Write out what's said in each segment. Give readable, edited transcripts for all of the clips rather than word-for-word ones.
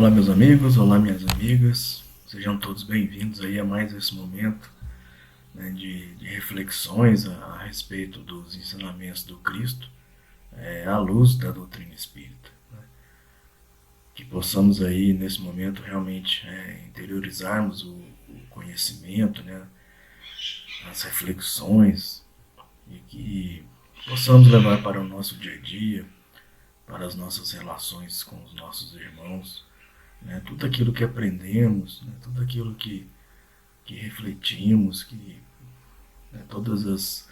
Olá meus amigos, olá minhas amigas, sejam todos bem-vindos aí a mais esse momento, né, de reflexões a respeito dos ensinamentos do Cristo, à luz da doutrina espírita. Né? Que possamos aí nesse momento realmente interiorizarmos o conhecimento, né, as reflexões e que possamos levar para o nosso dia a dia, para as nossas relações com os nossos irmãos, né, tudo aquilo que aprendemos, né, tudo aquilo que refletimos, né, todas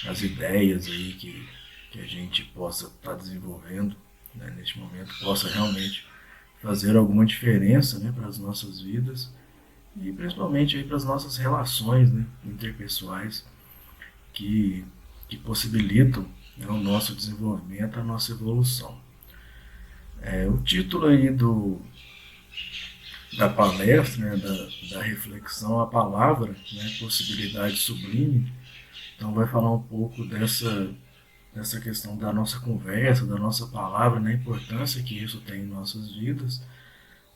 as ideias aí que a gente possa estar desenvolvendo, né, neste momento, possa realmente fazer alguma diferença, né, para as nossas vidas e principalmente aí para as nossas relações, né, interpessoais que, que possibilitam, né, o nosso desenvolvimento, a nossa evolução. O título aí da palestra, né, da reflexão, a palavra, né, possibilidade sublime. Então vai falar um pouco dessa questão da nossa conversa, da nossa palavra, né, a importância que isso tem em nossas vidas.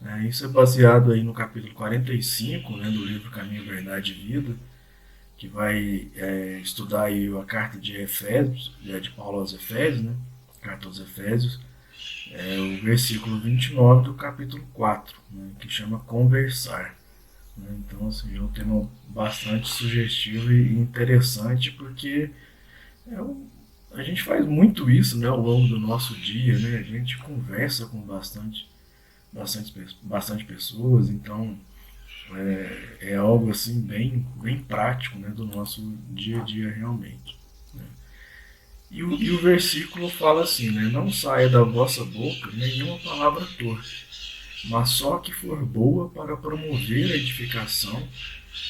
Né. Isso é baseado aí no capítulo 45, né, do livro Caminho, Verdade e Vida, que vai estudar aí a carta de Efésios, de Paulo aos Efésios, né, carta aos Efésios, o versículo 29 do capítulo 4, né, que chama Conversar. Né. Então, assim, é um tema bastante sugestivo e interessante, porque é um, a gente faz muito isso, né, ao longo do nosso dia, né, a gente conversa com bastante pessoas, então é algo assim bem prático, né, do nosso dia a dia realmente. Né. E o versículo fala assim, né, não saia da vossa boca nenhuma palavra torpe, mas só que for boa para promover a edificação,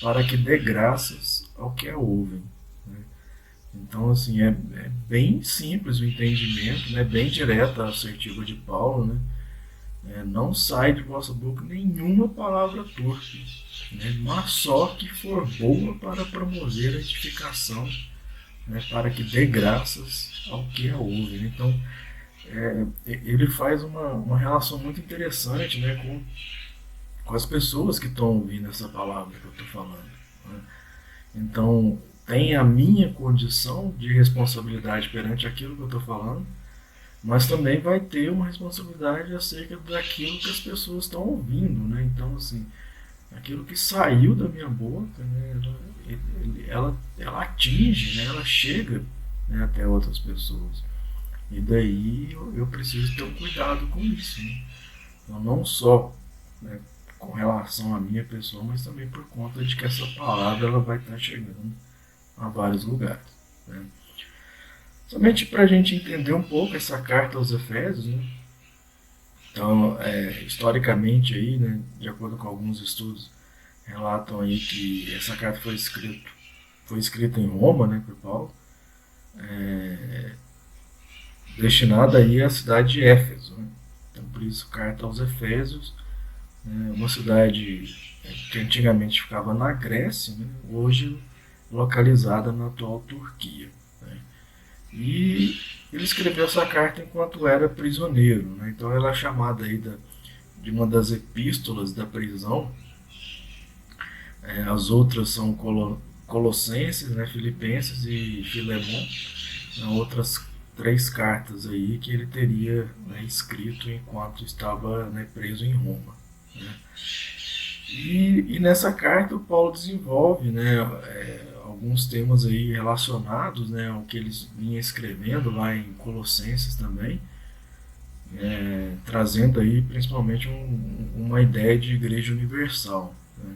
para que dê graças ao que a ouvem. Né. Então, assim, é bem simples o entendimento, né, bem direto, assertivo de Paulo, né, não sai de vossa boca nenhuma palavra torpe, né, mas só que for boa para promover a edificação, né, para que dê graças ao que a ouve. Né. Então, ele faz uma relação muito interessante, né, com as pessoas que estão ouvindo essa palavra que eu estou falando. Né. Então, tem a minha condição de responsabilidade perante aquilo que eu estou falando, mas também vai ter uma responsabilidade acerca daquilo que as pessoas estão ouvindo. Né. Então, assim, aquilo que saiu da minha boca, né, ela atinge, né, ela chega, né, até outras pessoas. E daí eu preciso ter um cuidado com isso. Né? Então, não só, né, com relação à minha pessoa, mas também por conta de que essa palavra ela vai estar chegando a vários lugares. Né? Somente para a gente entender um pouco essa carta aos Efésios, né? Então, historicamente aí, né, de acordo com alguns estudos, relatam aí que essa carta foi escrita em Roma, né, por Paulo, destinada aí à cidade de Éfeso. Né? Então, por isso, carta aos Efésios, né, uma cidade que antigamente ficava na Grécia, né, hoje localizada na atual Turquia. Né? E ele escreveu essa carta enquanto era prisioneiro. Né? Então, ela é chamada aí de uma das epístolas da prisão. As outras são Colossenses, né, Filipenses e Filemon, outras três cartas aí que ele teria, né, escrito enquanto estava, né, preso em Roma. Né. E nessa carta o Paulo desenvolve, né, alguns temas aí relacionados, né, ao que ele vinha escrevendo lá em Colossenses também, trazendo aí principalmente uma ideia de igreja universal. Né.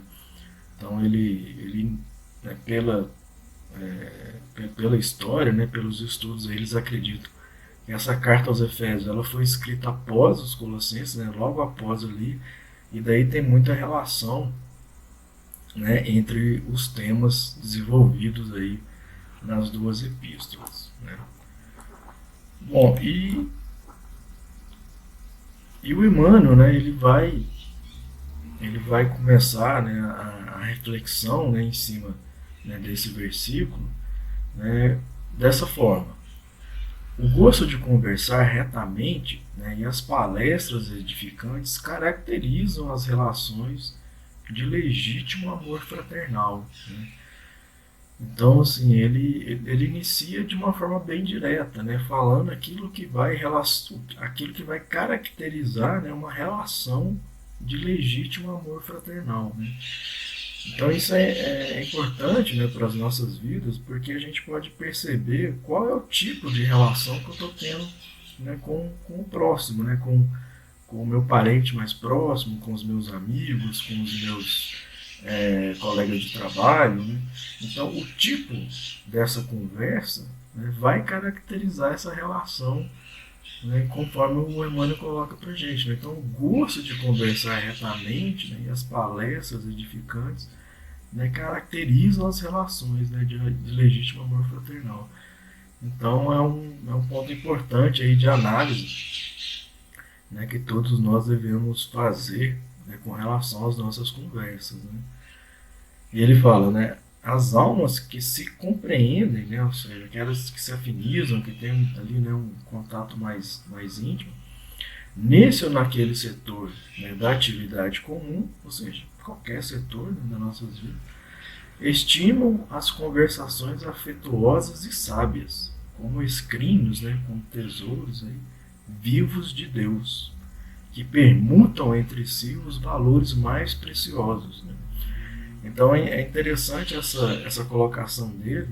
Então ele né, pela história, né, pelos estudos, eles acreditam que essa carta aos Efésios ela foi escrita após os Colossenses, né, logo após ali, e daí tem muita relação, né, entre os temas desenvolvidos aí nas duas epístolas. Né. Bom, e o Emmanuel, né, ele vai começar, né, a reflexão, né, em cima, né, desse versículo, né, dessa forma. O gosto de conversar retamente, né, e as palestras edificantes caracterizam as relações de legítimo amor fraternal, né? Então, assim, ele inicia de uma forma bem direta, né, falando aquilo que vai caracterizar, né, uma relação de legítimo amor fraternal, né? Então isso é importante, né, para as nossas vidas, porque a gente pode perceber qual é o tipo de relação que eu estou tendo, né, com o próximo, né, com o meu parente mais próximo, com os meus amigos, com os meus colegas de trabalho, né? Então, o tipo dessa conversa, né, vai caracterizar essa relação, né, conforme o Emmanuel coloca para gente, né? Então, o gosto de conversar retamente, né, e as palestras edificantes, né, caracterizam as relações, né, de legítimo amor fraternal. Então, é um ponto importante aí de análise, né, que todos nós devemos fazer, né, com relação às nossas conversas, né? E ele fala, né, as almas que se compreendem, né, ou seja, aquelas que se afinizam, que têm ali, né, um contato mais íntimo, nesse ou naquele setor, né, da atividade comum, ou seja, qualquer setor, né, das nossas vidas, estimam as conversações afetuosas e sábias, como escrinos, né, como tesouros aí, vivos de Deus, que permutam entre si os valores mais preciosos, né? Então é interessante essa colocação dele,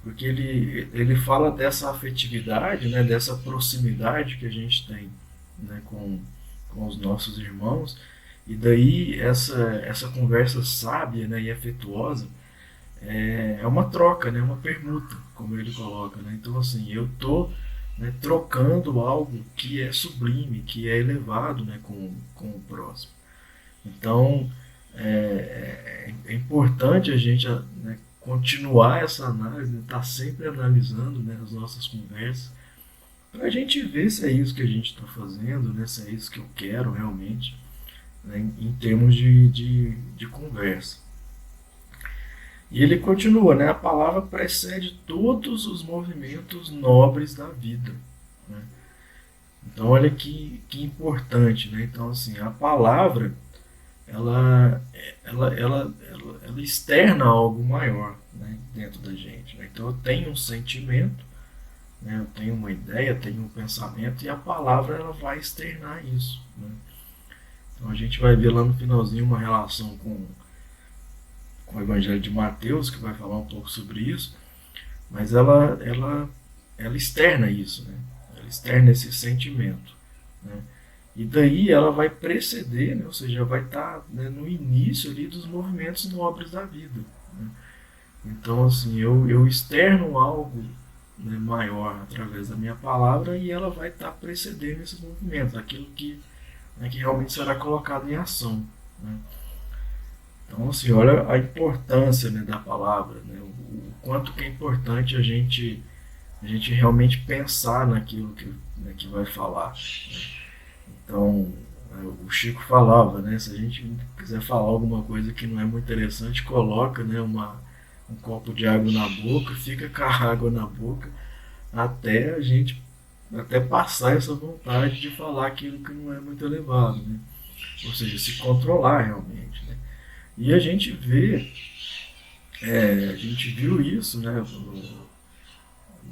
porque ele fala dessa afetividade, né, dessa proximidade que a gente tem, né, com os nossos irmãos, e daí essa conversa sábia, né, e afetuosa é uma troca, né, uma permuta, como ele coloca. Né? Então, assim, eu estou, né, trocando algo que é sublime, que é elevado, né, com o próximo. Então, é importante a gente, né, continuar essa análise, estar, né, sempre analisando, né, as nossas conversas, para a gente ver se é isso que a gente está fazendo, né, se é isso que eu quero realmente, né, em termos de conversa. E ele continua, né, a palavra precede todos os movimentos nobres da vida. Né? Então, olha que importante. Né? Então, assim, a palavra ela, ela externa algo maior, né, dentro da gente. Né? Então eu tenho um sentimento, né, eu tenho uma ideia, tenho um pensamento e a palavra ela vai externar isso. Né? Então a gente vai ver lá no finalzinho uma relação com o Evangelho de Mateus, que vai falar um pouco sobre isso, mas ela externa isso, né? Ela externa esse sentimento. Né? E daí ela vai preceder, né? Ou seja, vai estar, né, no início ali dos movimentos nobres da vida. Né? Então, assim, eu externo algo, né, maior através da minha palavra e ela vai estar precedendo esses movimentos, aquilo né, que realmente será colocado em ação. Né? Então, assim, olha a importância, né, da palavra, né, o quanto que é importante a gente realmente pensar naquilo né, que vai falar. Né? Então, o Chico falava, né, se a gente quiser falar alguma coisa que não é muito interessante, coloca, né, um copo de água na boca, fica com a água na boca até a gente até passar essa vontade de falar aquilo que não é muito elevado, né? Ou seja, se controlar realmente, né? E a gente viu isso, né,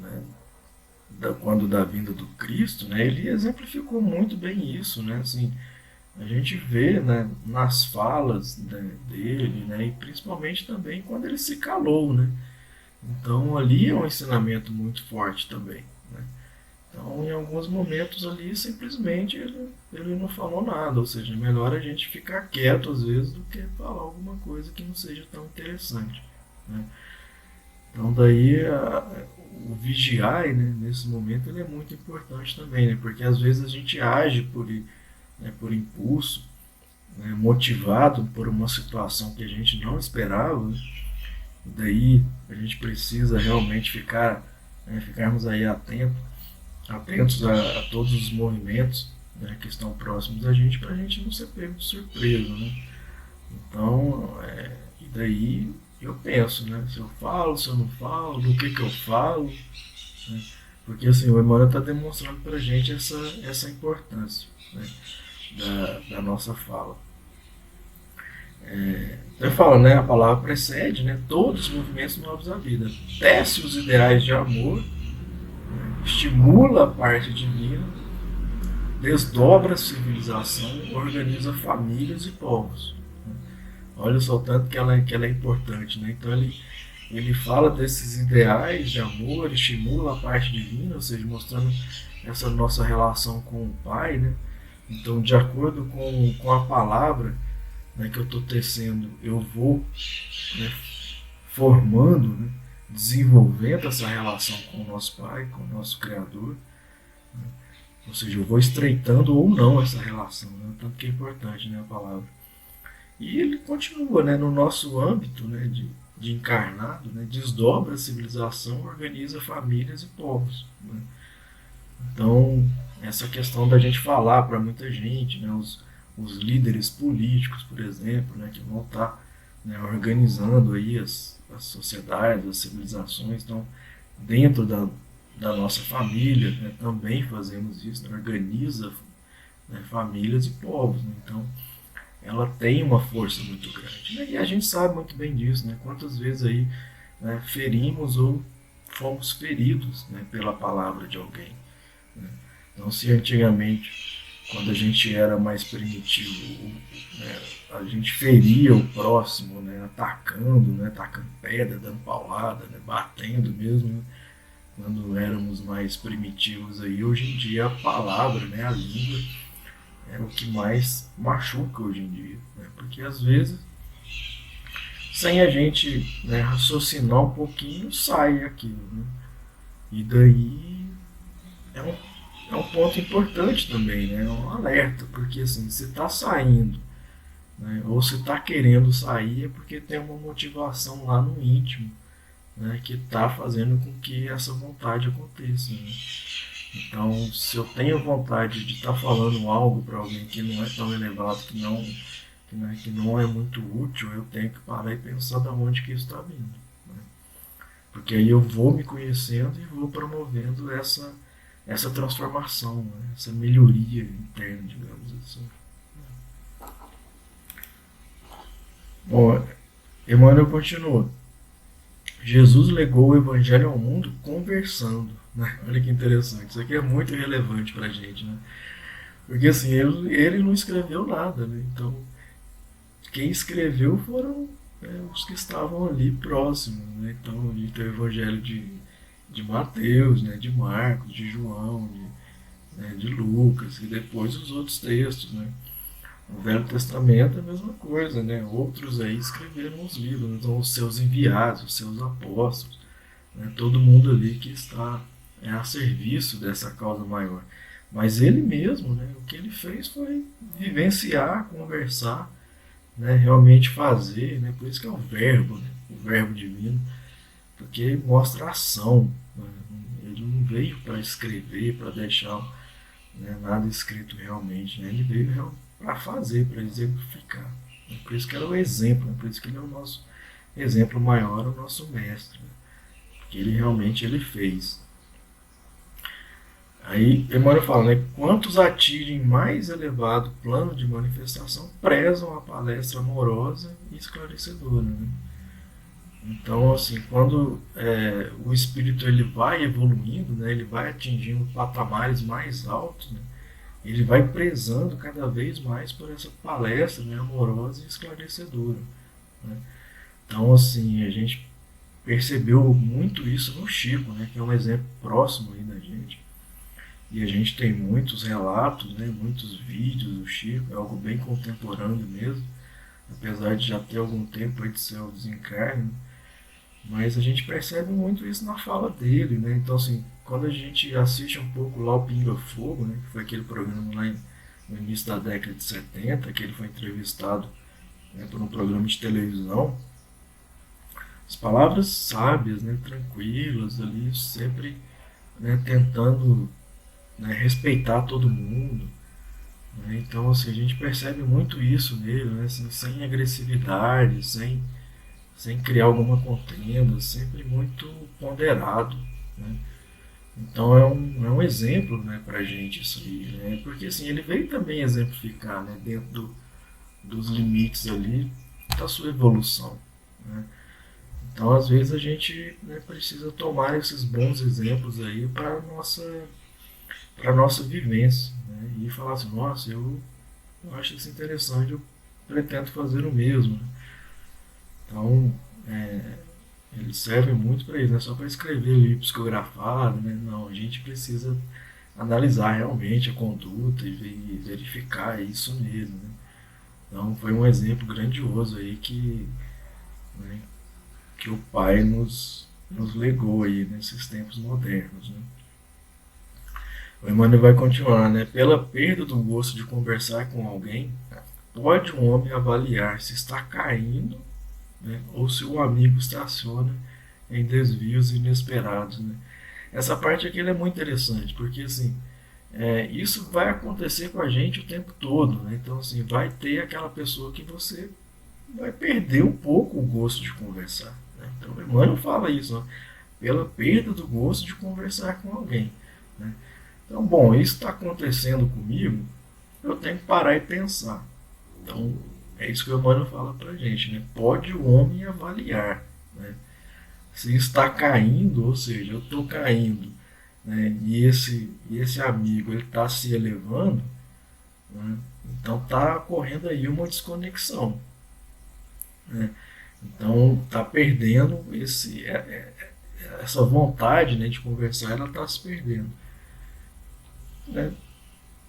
né, quando da vinda do Cristo, né, ele exemplificou muito bem isso, né, assim, a gente vê, né, nas falas, né, dele, né, e principalmente também quando ele se calou, né, então ali é um ensinamento muito forte também, né, então em alguns momentos ali simplesmente ele não falou nada, ou seja, melhor a gente ficar quieto às vezes do que falar alguma coisa que não seja tão interessante, né. Então daí o vigiar, né, nesse momento ele é muito importante também, né, porque às vezes a gente age né, por impulso, né, motivado por uma situação que a gente não esperava, né, e daí a gente precisa realmente né, ficarmos aí atentos a todos os movimentos, né, que estão próximos da gente para a gente não ser pego de surpresa, né? Então, e daí eu penso, né? Se eu falo, se eu não falo, do que eu falo, né? Porque assim, o Emmanuel está demonstrando para a gente essa importância, né, da nossa fala. Ele fala, né, a palavra precede, né, todos os movimentos novos da vida. Tece os ideais de amor, estimula a parte divina, desdobra a civilização, organiza famílias e povos. Olha só o tanto que ela é importante, né? Então ele fala desses ideais de amor, estimula a parte divina, ou seja, mostrando essa nossa relação com o Pai, né? Então, de acordo com a palavra, né, que eu estou tecendo, eu vou, né, formando, né, desenvolvendo essa relação com o nosso Pai, com o nosso Criador. Né? Ou seja, eu vou estreitando ou não essa relação, né? Tanto que é importante, né, a palavra. E ele continua, né, no nosso âmbito, né, de encarnado, né, desdobra a civilização, organiza famílias e povos. Né? Então, essa questão da gente falar para muita gente, né, os líderes políticos, por exemplo, né, que vão estar, né, organizando aí as sociedades, as civilizações, então, dentro da nossa família, né, também fazemos isso, né, organiza, né, famílias e povos. Né? Então, ela tem uma força muito grande. Né? E a gente sabe muito bem disso, né? Quantas vezes aí, né, ferimos ou fomos feridos, né, pela palavra de alguém. Né? Então, se antigamente, quando a gente era mais primitivo, né, a gente feria o próximo, né, atacando, né, atacando pedra, dando paulada, né, batendo mesmo, né, quando éramos mais primitivos aí, hoje em dia a palavra, né, a língua é o que mais machuca hoje em dia, né, porque às vezes sem a gente, né, raciocinar um pouquinho sai aquilo, né, e daí é um é um ponto importante também, né? É um alerta, porque assim, se está saindo, né, ou se está querendo sair, é porque tem uma motivação lá no íntimo, né, que está fazendo com que essa vontade aconteça. Né? Então, se eu tenho vontade de estar falando algo para alguém que não é tão elevado, que não é muito útil, eu tenho que parar e pensar de onde que isso está vindo. Né? Porque aí eu vou me conhecendo e vou promovendo essa transformação, né? Essa melhoria interna, digamos assim. Bom, Emmanuel continua. Jesus legou o Evangelho ao mundo conversando. Né? Olha que interessante. Isso aqui é muito relevante para a gente. Né? Porque assim, ele não escreveu nada. Né? Então, quem escreveu foram, né, os que estavam ali próximos. Né? Então, a gente tem o Evangelho de Mateus, né? De Marcos, de João, né, de Lucas e depois os outros textos, né? O Velho Testamento é a mesma coisa, né? Outros aí escreveram os livros, então os seus enviados, os seus apóstolos, né? Todo mundo ali que está, a serviço dessa causa maior. Mas ele mesmo, né? O que ele fez foi vivenciar, conversar, né? Realmente fazer, né? Por isso que é o verbo, né? O verbo divino, porque mostra ação. Né? Ele não veio para escrever, para deixar, né, nada escrito realmente. Né? Ele veio para fazer, para exemplificar. Né? Por isso que era o exemplo, né? Por isso que ele é o nosso exemplo maior, o nosso mestre. Né? Que ele realmente ele fez. Aí Emmanuel fala, né, quantos atingem mais elevado plano de manifestação prezam a palestra amorosa e esclarecedora. Né? Então, assim, quando o espírito ele vai evoluindo, né, ele vai atingindo patamares mais altos, né, ele vai prezando cada vez mais por essa palestra, né, amorosa e esclarecedora. Né? Então, assim, a gente percebeu muito isso no Chico, né, que é um exemplo próximo aí da gente. E a gente tem muitos relatos, né, muitos vídeos do Chico, é algo bem contemporâneo mesmo, apesar de já ter algum tempo aí de seu desencarne. Mas a gente percebe muito isso na fala dele, né? Então, assim, quando a gente assiste um pouco lá o Pinga Fogo, né? Que foi aquele programa lá no início da década de 70, que ele foi entrevistado, né, por um programa de televisão, as palavras sábias, né? Tranquilas ali, sempre, né, tentando, né, respeitar todo mundo. Né? Então, assim, a gente percebe muito isso nele, né? Assim, sem agressividade, sem criar alguma contenda, sempre muito ponderado. Né? Então é um exemplo, né, para a gente isso aí, né? Porque assim, ele veio também exemplificar, né, dentro dos limites ali da sua evolução, né? Então às vezes a gente, né, precisa tomar esses bons exemplos aí para nossa vivência, né? E falar assim, nossa, eu acho isso interessante, eu pretendo fazer o mesmo, né? Então é, ele serve muito para isso, não é só para escrever ali psicografado, né? Não, a gente precisa analisar realmente a conduta e verificar isso mesmo, né? Então foi um exemplo grandioso aí né, que o pai nos legou aí nesses tempos modernos, né? O Emmanuel vai continuar, né? Pela perda do gosto de conversar com alguém, pode um homem avaliar se está caindo, né, ou se o amigo estaciona em desvios inesperados, né? Essa parte aqui é muito interessante, porque assim, isso vai acontecer com a gente o tempo todo, né? Então assim, vai ter aquela pessoa que você vai perder um pouco o gosto de conversar, né? Então o Emmanuel fala isso, né? Pela perda do gosto de conversar com alguém, né? Então, bom, isso está acontecendo comigo, eu tenho que parar e pensar. Então, é isso que o Emmanuel fala pra gente, né? Pode o homem avaliar, né? Se está caindo, ou seja, eu estou caindo, né? E esse amigo ele está se elevando, né? Então está ocorrendo aí uma desconexão, né? Então está perdendo essa vontade, né, de conversar, ela está se perdendo, né?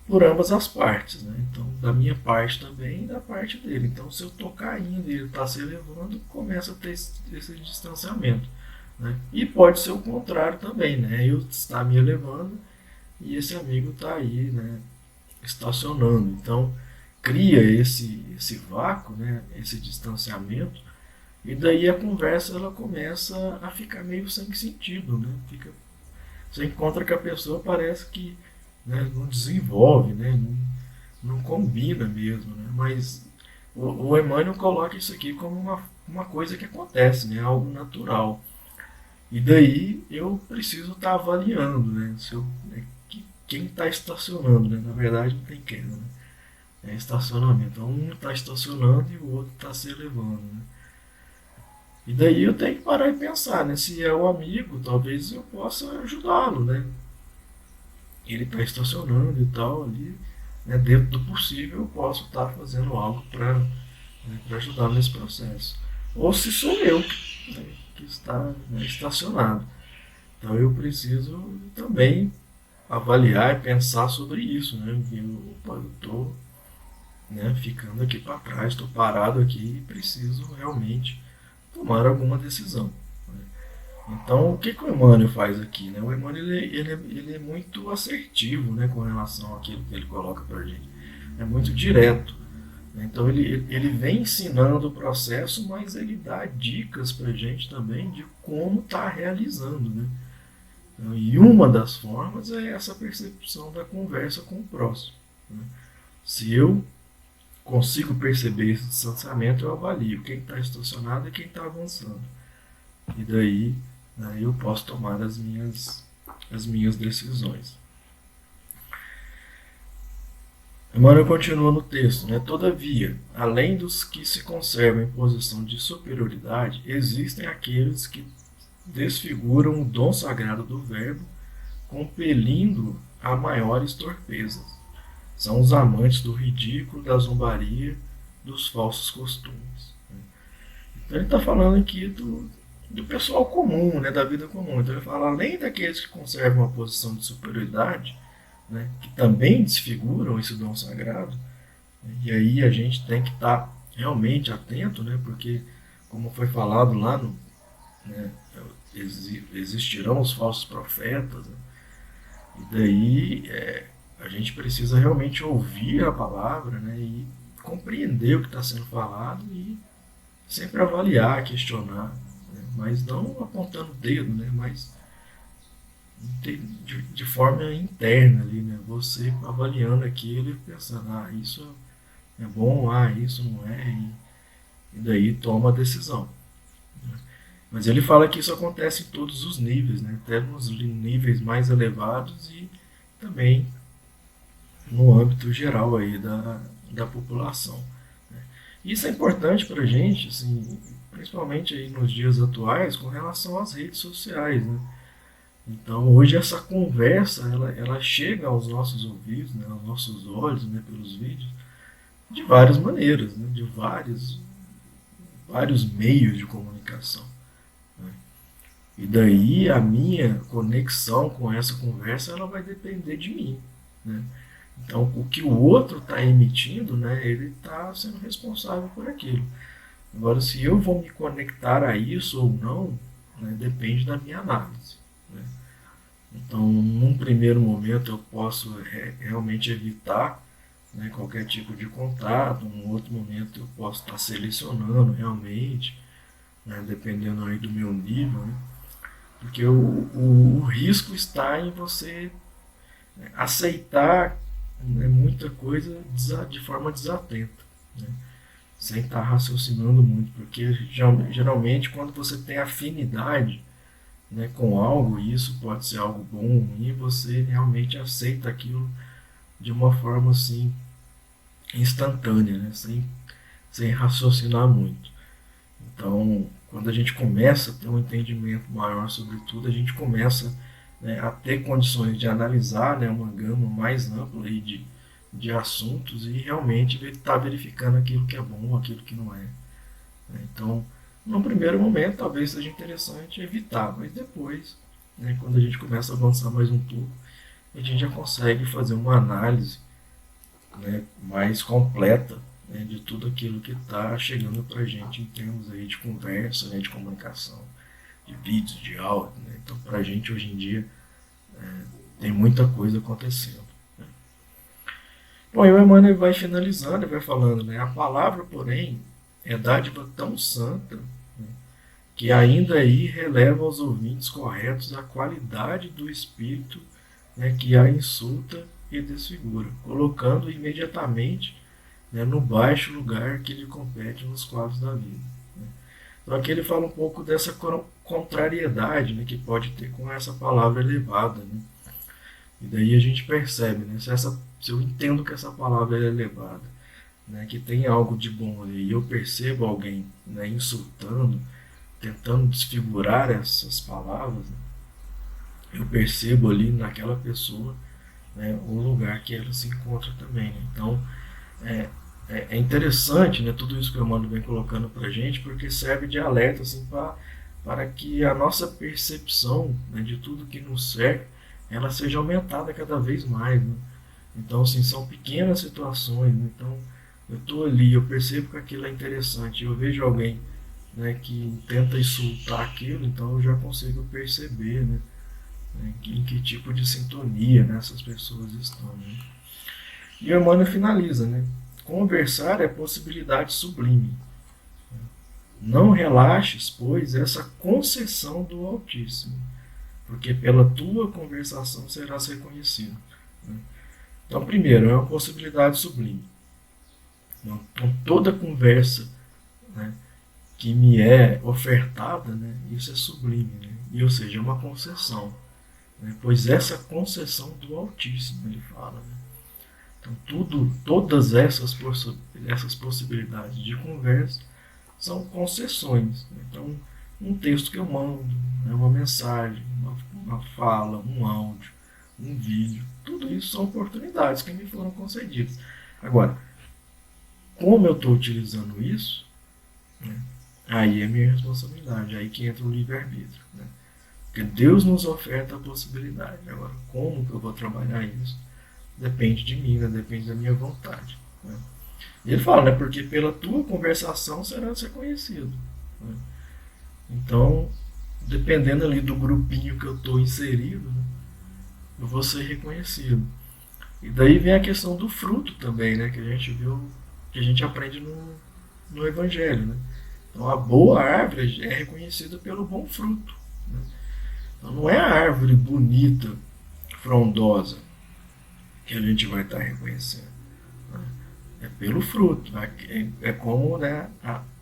Por ambas as partes, né? Então, da minha parte também e da parte dele. Então, se eu estou caindo e ele está se elevando, começa a ter esse distanciamento, né? E pode ser o contrário também, né? Eu estar me elevando e esse amigo está aí, né, estacionando. Então, cria esse vácuo, né? Esse distanciamento. E daí a conversa ela começa a ficar meio sem sentido, né? Você encontra que a pessoa parece que, né, não desenvolve, né? Não combina mesmo, né? Mas o Emmanuel coloca isso aqui como uma coisa que acontece, né? Algo natural. E daí eu preciso estar avaliando, né? Se eu, né, quem está estacionando, né? Na verdade não tem queda, né? É estacionamento. Então um está estacionando e o outro está se elevando, né? E daí eu tenho que parar e pensar, né? Se é um amigo, talvez eu possa ajudá-lo, né? Ele está estacionando e tal ali, né? Dentro do possível eu posso estar fazendo algo para, né, para ajudar nesse processo. Ou se sou eu, né, que está, né, estacionado. Então eu preciso também avaliar e pensar sobre isso, né? Eu estou, né, ficando aqui para trás, estou parado aqui e preciso realmente tomar alguma decisão, né? Então, o que, que o Emmanuel faz aqui, né? O Emmanuel ele é muito assertivo, né, com relação àquilo que ele coloca para a gente. É muito direto. Né? Então, ele vem ensinando o processo, mas ele dá dicas para a gente também de como está realizando, né? Então, e uma das formas é essa percepção da conversa com o próximo, né? Se eu consigo perceber esse distanciamento, eu avalio quem está estacionado e quem está avançando. E daí, né, eu posso tomar as minhas decisões. Emmanuel continua no texto, né? Todavia, além dos que se conservam em posição de superioridade, existem aqueles que desfiguram o dom sagrado do Verbo, compelindo a maiores torpezas. São os amantes do ridículo, da zombaria, dos falsos costumes. Então ele está falando aqui do pessoal comum, né, da vida comum. Então ele fala, além daqueles que conservam uma posição de superioridade, né, que também desfiguram esse dom sagrado, né, e aí a gente tem que estar realmente atento, né, porque, como foi falado lá no, né, existirão os falsos profetas, né, e daí a gente precisa realmente ouvir a palavra, né, e compreender o que está sendo falado e sempre avaliar, questionar, né, mas não apontando o dedo, né, mas de forma interna ali, né, você avaliando aquilo e pensando, ah, isso é bom, ah, isso não é, e daí toma a decisão, né. Mas ele fala que isso acontece em todos os níveis, né? Até nos níveis mais elevados e também no âmbito geral aí da população. Né? Isso é importante para a gente, assim, principalmente aí nos dias atuais, com relação às redes sociais. Né? Então, hoje essa conversa, ela chega aos nossos ouvidos, né, aos nossos olhos, né, pelos vídeos, de várias maneiras, né, de vários meios de comunicação. Né? E daí a minha conexão com essa conversa, ela vai depender de mim. Né? Então, o que o outro está emitindo, né, ele está sendo responsável por aquilo. Agora, se eu vou me conectar a isso ou não, né, depende da minha análise. Né? Então, num primeiro momento, eu posso realmente evitar, né, qualquer tipo de contato. Num outro momento, eu posso estar selecionando realmente, né, dependendo aí do meu nível. Né? Porque o risco está em você aceitar, né, muita coisa de forma desatenta, né? Sem estar raciocinando muito, porque geralmente quando você tem afinidade, né, com algo, e isso pode ser algo bom ou ruim, você realmente aceita aquilo de uma forma assim instantânea, né, sem raciocinar muito. Então, quando a gente começa a ter um entendimento maior sobre tudo, a gente começa, né, a ter condições de analisar, né, uma gama mais ampla aí de assuntos e realmente estar verificando aquilo que é bom, aquilo que não é. Né? Então, num primeiro momento, talvez seja interessante evitar, mas depois, né, quando a gente começa a avançar mais um pouco, a gente já consegue fazer uma análise, né, mais completa, né, de tudo aquilo que está chegando para a gente em termos aí de conversa, né, de comunicação, de vídeos, de áudio. Né? Então, para a gente hoje em dia tem muita coisa acontecendo. Né? Bom, e o Emmanuel vai finalizando e vai falando, né, a palavra, porém, é dádiva tão santa, né, que ainda aí releva aos ouvintes corretos a qualidade do espírito, né, que a insulta e desfigura, colocando imediatamente, né, no baixo lugar que lhe compete nos quadros da vida. Né. Então aqui ele fala um pouco dessa contrariedade, né, que pode ter com essa palavra elevada. Né. E daí a gente percebe, né, se eu entendo que essa palavra é elevada, né, que tem algo de bom ali, e eu percebo alguém, né, insultando, tentando desfigurar essas palavras, né, eu percebo ali naquela pessoa, né, o lugar que ela se encontra também. Né? Então, é, é interessante, né, tudo isso que o Emmanuel vem colocando para a gente, porque serve de alerta assim, para que a nossa percepção, né, de tudo que nos cerca, ela seja aumentada cada vez mais. Né? Então, assim, são pequenas situações. Né? Então, eu estou ali, eu percebo que aquilo é interessante, eu vejo alguém, né, que tenta insultar aquilo, então eu já consigo perceber, né, em que tipo de sintonia, né, essas pessoas estão. Né? E o Emmanuel finaliza, né? Conversar é possibilidade sublime. Não relaxes, pois, essa concessão do Altíssimo, porque pela tua conversação serás reconhecido. Né? Então, primeiro, é uma possibilidade sublime. Então, toda conversa, né, que me é ofertada, né, isso é sublime, né? E, ou seja, é uma concessão. Né? Pois essa concessão do Altíssimo, ele fala. Né? Então, todas essas possibilidades de conversa são concessões. Né? Então, um texto que eu mando, né, uma mensagem, uma fala, um áudio, um vídeo, tudo isso são oportunidades que me foram concedidas. Agora, como eu estou utilizando isso, né, aí é minha responsabilidade, aí que entra o livre-arbítrio. Né? Porque Deus nos oferta a possibilidade. Agora, como que eu vou trabalhar isso? Depende de mim, né? Depende da minha vontade. Né? E ele fala, né? Porque pela tua conversação serás reconhecido. Né? Então, dependendo ali do grupinho que eu estou inserido, né, eu vou ser reconhecido. E daí vem a questão do fruto também, né? Que a gente viu, que a gente aprende no Evangelho. Né? Então, a boa árvore é reconhecida pelo bom fruto. Né? Então, não é a árvore bonita, frondosa, que a gente vai estar reconhecendo. Né? É pelo fruto. Né? É como, né,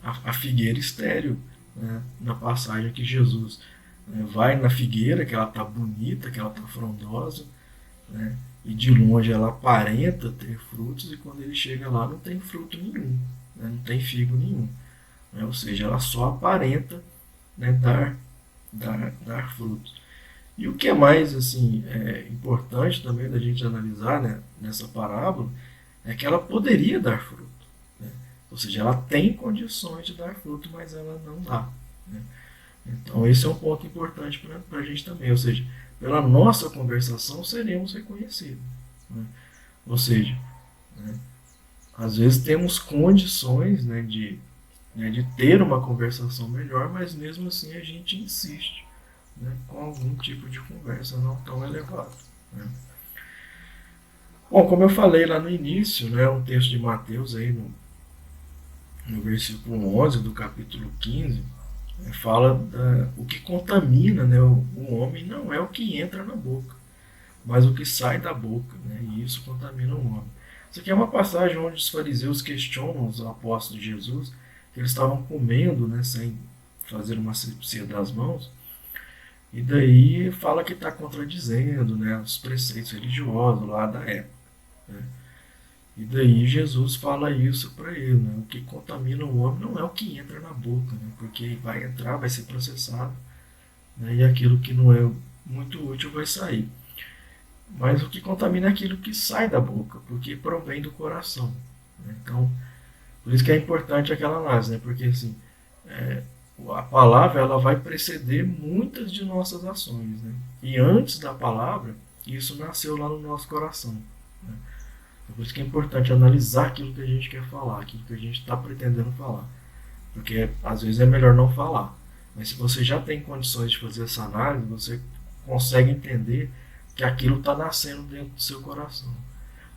a figueira estéril, né, na passagem que Jesus, né, vai na figueira, que ela está bonita, que ela está frondosa, né, e de longe ela aparenta ter frutos, e quando ele chega lá não tem fruto nenhum, né, não tem figo nenhum. Né, ou seja, ela só aparenta, né, dar frutos. E o que é mais assim, importante também da gente analisar, né, nessa parábola é que ela poderia dar fruto. Né? Ou seja, ela tem condições de dar fruto, mas ela não dá. Né? Então, esse é um ponto importante para a gente também. Ou seja, pela nossa conversação seremos reconhecidos. Né? Ou seja, né, às vezes temos condições, de ter uma conversação melhor, mas mesmo assim a gente insiste, né, com algum tipo de conversa não tão elevado. Né? Bom, como eu falei lá no início, né, um texto de Mateus aí no versículo 11 do capítulo 15, fala o que contamina, né, o homem não é o que entra na boca, mas o que sai da boca, né, e isso contamina o homem. Isso aqui é uma passagem onde os fariseus questionam os apóstolos de Jesus, que eles estavam comendo, né, sem fazer uma asepsia das mãos, e daí fala que está contradizendo, né, os preceitos religiosos lá da época. Né? E daí Jesus fala isso para ele, né? O que contamina o homem não é o que entra na boca, né? Porque vai entrar, vai ser processado, né? E aquilo que não é muito útil vai sair. Mas o que contamina é aquilo que sai da boca, porque provém do coração. Né? Então, por isso que é importante aquela análise, né? Porque assim, é, a palavra ela vai preceder muitas de nossas ações, né? E antes da palavra, isso nasceu lá no nosso coração. Né? Por isso que é importante analisar aquilo que a gente quer falar, aquilo que a gente está pretendendo falar. Porque às vezes é melhor não falar. Mas se você já tem condições de fazer essa análise, você consegue entender que aquilo está nascendo dentro do seu coração.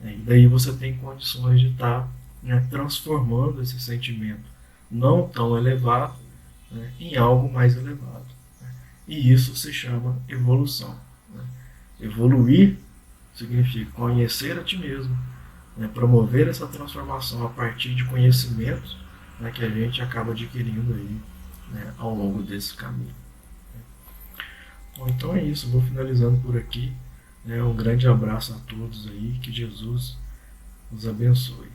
E daí você tem condições de estar, né, transformando esse sentimento não tão elevado, né, em algo mais elevado. Né? E isso se chama evolução. Né? Evoluir significa conhecer a ti mesmo, né, promover essa transformação a partir de conhecimentos, né, que a gente acaba adquirindo aí, né, ao longo desse caminho. Bom, então é isso, vou finalizando por aqui. Né, um grande abraço a todos aí, que Jesus os abençoe.